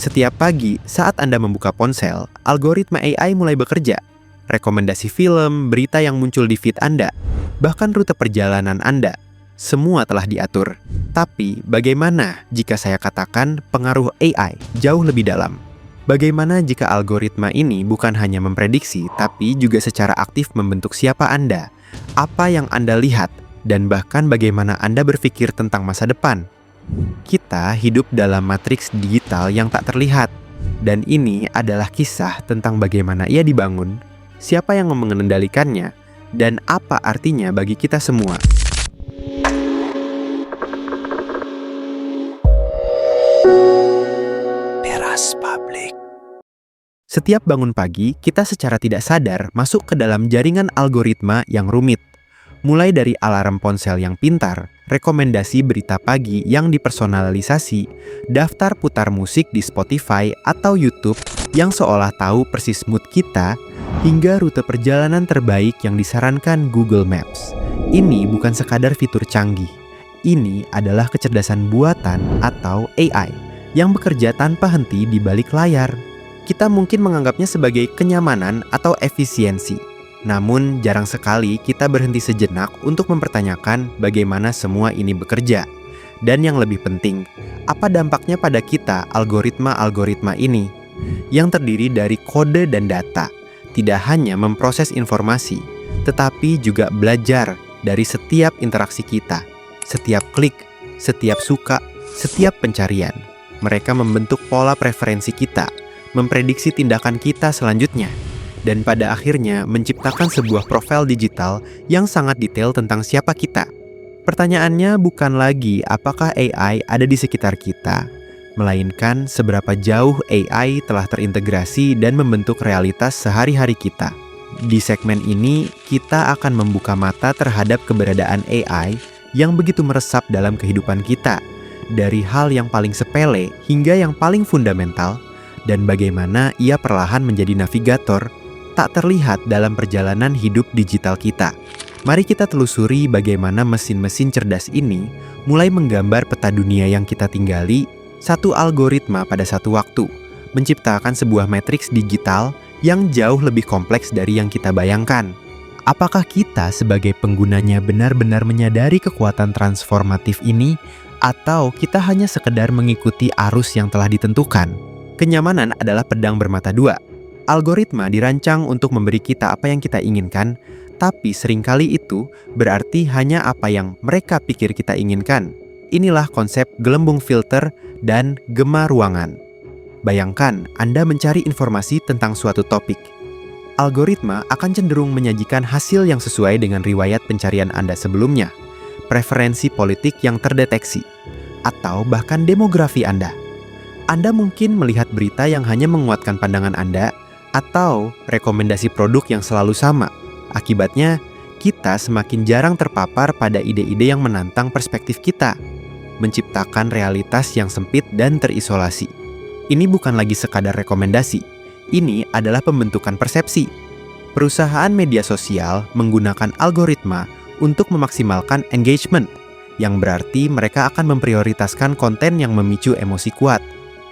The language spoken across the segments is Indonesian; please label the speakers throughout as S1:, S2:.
S1: Setiap pagi saat Anda membuka ponsel, algoritma AI mulai bekerja. Rekomendasi film, berita yang muncul di feed Anda, bahkan rute perjalanan Anda, semua telah diatur. Tapi bagaimana jika saya katakan pengaruh AI jauh lebih dalam? Bagaimana jika algoritma ini bukan hanya memprediksi, tapi juga secara aktif membentuk siapa Anda, apa yang Anda lihat, dan bahkan bagaimana Anda berpikir tentang masa depan? Kita hidup dalam matriks digital yang tak terlihat, dan ini adalah kisah tentang bagaimana ia dibangun, siapa yang mengendalikannya, dan apa artinya bagi kita semua. Teras Publik. Setiap bangun pagi, kita secara tidak sadar masuk ke dalam jaringan algoritma yang rumit. Mulai dari alarm ponsel yang pintar, rekomendasi berita pagi yang dipersonalisasi, daftar putar musik di Spotify atau YouTube yang seolah tahu persis mood kita, hingga rute perjalanan terbaik yang disarankan Google Maps. Ini bukan sekadar fitur canggih. Ini adalah kecerdasan buatan atau AI yang bekerja tanpa henti di balik layar. Kita mungkin menganggapnya sebagai kenyamanan atau efisiensi. Namun, jarang sekali kita berhenti sejenak untuk mempertanyakan bagaimana semua ini bekerja. Dan yang lebih penting, apa dampaknya pada kita algoritma-algoritma ini? Yang terdiri dari kode dan data, tidak hanya memproses informasi, tetapi juga belajar dari setiap interaksi kita, setiap klik, setiap suka, setiap pencarian. Mereka membentuk pola preferensi kita, memprediksi tindakan kita selanjutnya, dan pada akhirnya menciptakan sebuah profil digital yang sangat detail tentang siapa kita. Pertanyaannya bukan lagi apakah AI ada di sekitar kita, melainkan seberapa jauh AI telah terintegrasi dan membentuk realitas sehari-hari kita. Di segmen ini, kita akan membuka mata terhadap keberadaan AI yang begitu meresap dalam kehidupan kita, dari hal yang paling sepele hingga yang paling fundamental, dan bagaimana ia perlahan menjadi navigator tak terlihat dalam perjalanan hidup digital kita. Mari kita telusuri bagaimana mesin-mesin cerdas ini mulai menggambar peta dunia yang kita tinggali, satu algoritma pada satu waktu, menciptakan sebuah matriks digital yang jauh lebih kompleks dari yang kita bayangkan. Apakah kita sebagai penggunanya benar-benar menyadari kekuatan transformatif ini, atau kita hanya sekedar mengikuti arus yang telah ditentukan? Kenyamanan adalah pedang bermata dua. Algoritma dirancang untuk memberi kita apa yang kita inginkan, tapi seringkali itu berarti hanya apa yang mereka pikir kita inginkan. Inilah konsep gelembung filter dan gema ruangan. Bayangkan Anda mencari informasi tentang suatu topik. Algoritma akan cenderung menyajikan hasil yang sesuai dengan riwayat pencarian Anda sebelumnya, preferensi politik yang terdeteksi, atau bahkan demografi Anda. Anda mungkin melihat berita yang hanya menguatkan pandangan Anda, atau rekomendasi produk yang selalu sama. Akibatnya, kita semakin jarang terpapar pada ide-ide yang menantang perspektif kita, menciptakan realitas yang sempit dan terisolasi. Ini bukan lagi sekadar rekomendasi, ini adalah pembentukan persepsi. Perusahaan media sosial menggunakan algoritma untuk memaksimalkan engagement, yang berarti mereka akan memprioritaskan konten yang memicu emosi kuat,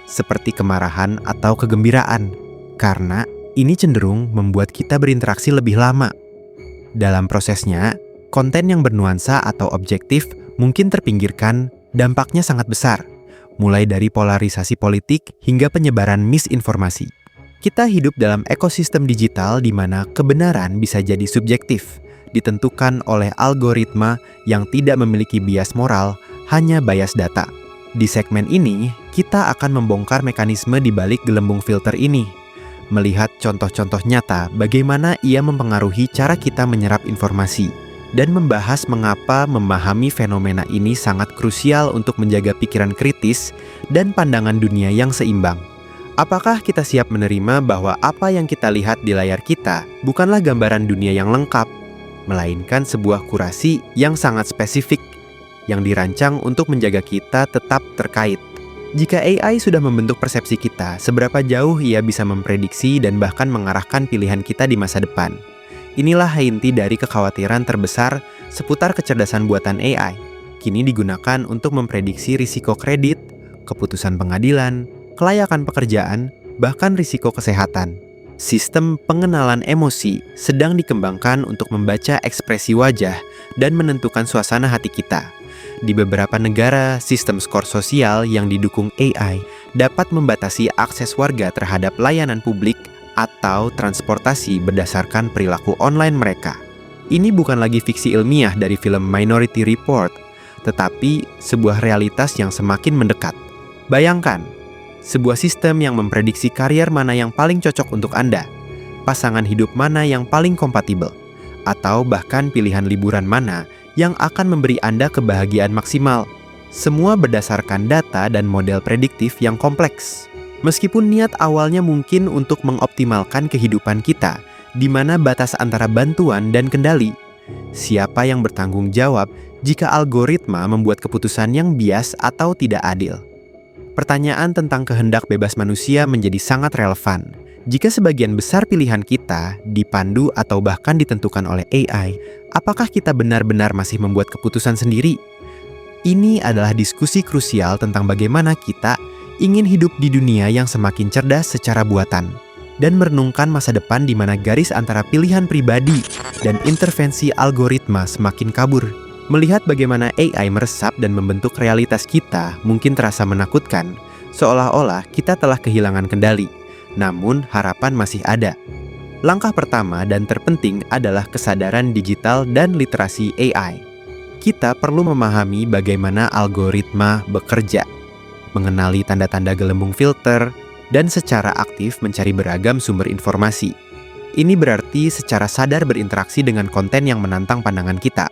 S1: seperti kemarahan atau kegembiraan. Karena ini cenderung membuat kita berinteraksi lebih lama. Dalam prosesnya, konten yang bernuansa atau objektif mungkin terpinggirkan, dampaknya sangat besar, mulai dari polarisasi politik hingga penyebaran misinformasi. Kita hidup dalam ekosistem digital di mana kebenaran bisa jadi subjektif, ditentukan oleh algoritma yang tidak memiliki bias moral, hanya bias data. Di segmen ini, kita akan membongkar mekanisme di balik gelembung filter ini, melihat contoh-contoh nyata bagaimana ia mempengaruhi cara kita menyerap informasi, dan membahas mengapa memahami fenomena ini sangat krusial untuk menjaga pikiran kritis dan pandangan dunia yang seimbang. Apakah kita siap menerima bahwa apa yang kita lihat di layar kita bukanlah gambaran dunia yang lengkap, melainkan sebuah kurasi yang sangat spesifik, yang dirancang untuk menjaga kita tetap terkait? Jika AI sudah membentuk persepsi kita, seberapa jauh ia bisa memprediksi dan bahkan mengarahkan pilihan kita di masa depan? Inilah inti dari kekhawatiran terbesar seputar kecerdasan buatan AI. Kini digunakan untuk memprediksi risiko kredit, keputusan pengadilan, kelayakan pekerjaan, bahkan risiko kesehatan. Sistem pengenalan emosi sedang dikembangkan untuk membaca ekspresi wajah dan menentukan suasana hati kita. Di beberapa negara, sistem skor sosial yang didukung AI dapat membatasi akses warga terhadap layanan publik atau transportasi berdasarkan perilaku online mereka. Ini bukan lagi fiksi ilmiah dari film Minority Report, tetapi sebuah realitas yang semakin mendekat. Bayangkan, sebuah sistem yang memprediksi karier mana yang paling cocok untuk Anda, pasangan hidup mana yang paling kompatibel, atau bahkan pilihan liburan mana yang akan memberi Anda kebahagiaan maksimal. Semua berdasarkan data dan model prediktif yang kompleks. Meskipun niat awalnya mungkin untuk mengoptimalkan kehidupan kita, di mana batas antara bantuan dan kendali. Siapa yang bertanggung jawab jika algoritma membuat keputusan yang bias atau tidak adil? Pertanyaan tentang kehendak bebas manusia menjadi sangat relevan. Jika sebagian besar pilihan kita dipandu atau bahkan ditentukan oleh AI, apakah kita benar-benar masih membuat keputusan sendiri? Ini adalah diskusi krusial tentang bagaimana kita ingin hidup di dunia yang semakin cerdas secara buatan, dan merenungkan masa depan di mana garis antara pilihan pribadi dan intervensi algoritma semakin kabur. Melihat bagaimana AI meresap dan membentuk realitas kita mungkin terasa menakutkan, seolah-olah kita telah kehilangan kendali. Namun, harapan masih ada. Langkah pertama dan terpenting adalah kesadaran digital dan literasi AI. Kita perlu memahami bagaimana algoritma bekerja, mengenali tanda-tanda gelembung filter, dan secara aktif mencari beragam sumber informasi. Ini berarti secara sadar berinteraksi dengan konten yang menantang pandangan kita,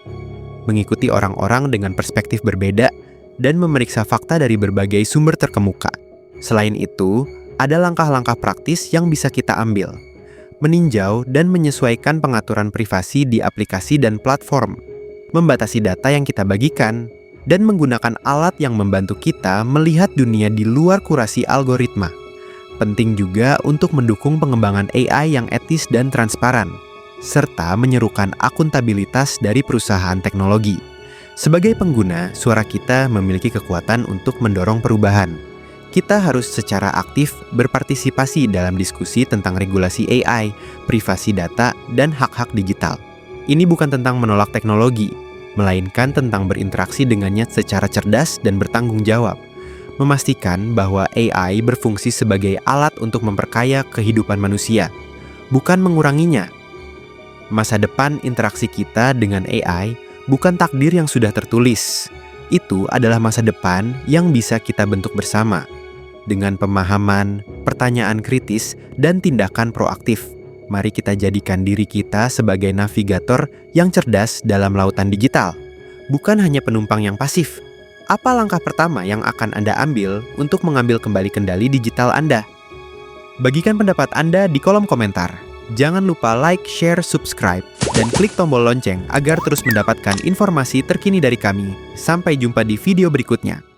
S1: mengikuti orang-orang dengan perspektif berbeda, dan memeriksa fakta dari berbagai sumber terkemuka. Selain itu, ada langkah-langkah praktis yang bisa kita ambil. Meninjau dan menyesuaikan pengaturan privasi di aplikasi dan platform, membatasi data yang kita bagikan, dan menggunakan alat yang membantu kita melihat dunia di luar kurasi algoritma. Penting juga untuk mendukung pengembangan AI yang etis dan transparan, serta menyerukan akuntabilitas dari perusahaan teknologi. Sebagai pengguna, suara kita memiliki kekuatan untuk mendorong perubahan. Kita harus secara aktif berpartisipasi dalam diskusi tentang regulasi AI, privasi data, dan hak-hak digital. Ini bukan tentang menolak teknologi, melainkan tentang berinteraksi dengannya secara cerdas dan bertanggung jawab. Memastikan bahwa AI berfungsi sebagai alat untuk memperkaya kehidupan manusia, bukan menguranginya. Masa depan interaksi kita dengan AI bukan takdir yang sudah tertulis. Itu adalah masa depan yang bisa kita bentuk bersama, dengan pemahaman, pertanyaan kritis, dan tindakan proaktif. Mari kita jadikan diri kita sebagai navigator yang cerdas dalam lautan digital, bukan hanya penumpang yang pasif. Apa langkah pertama yang akan Anda ambil untuk mengambil kembali kendali digital Anda? Bagikan pendapat Anda di kolom komentar. Jangan lupa like, share, subscribe, dan klik tombol lonceng agar terus mendapatkan informasi terkini dari kami. Sampai jumpa di video berikutnya.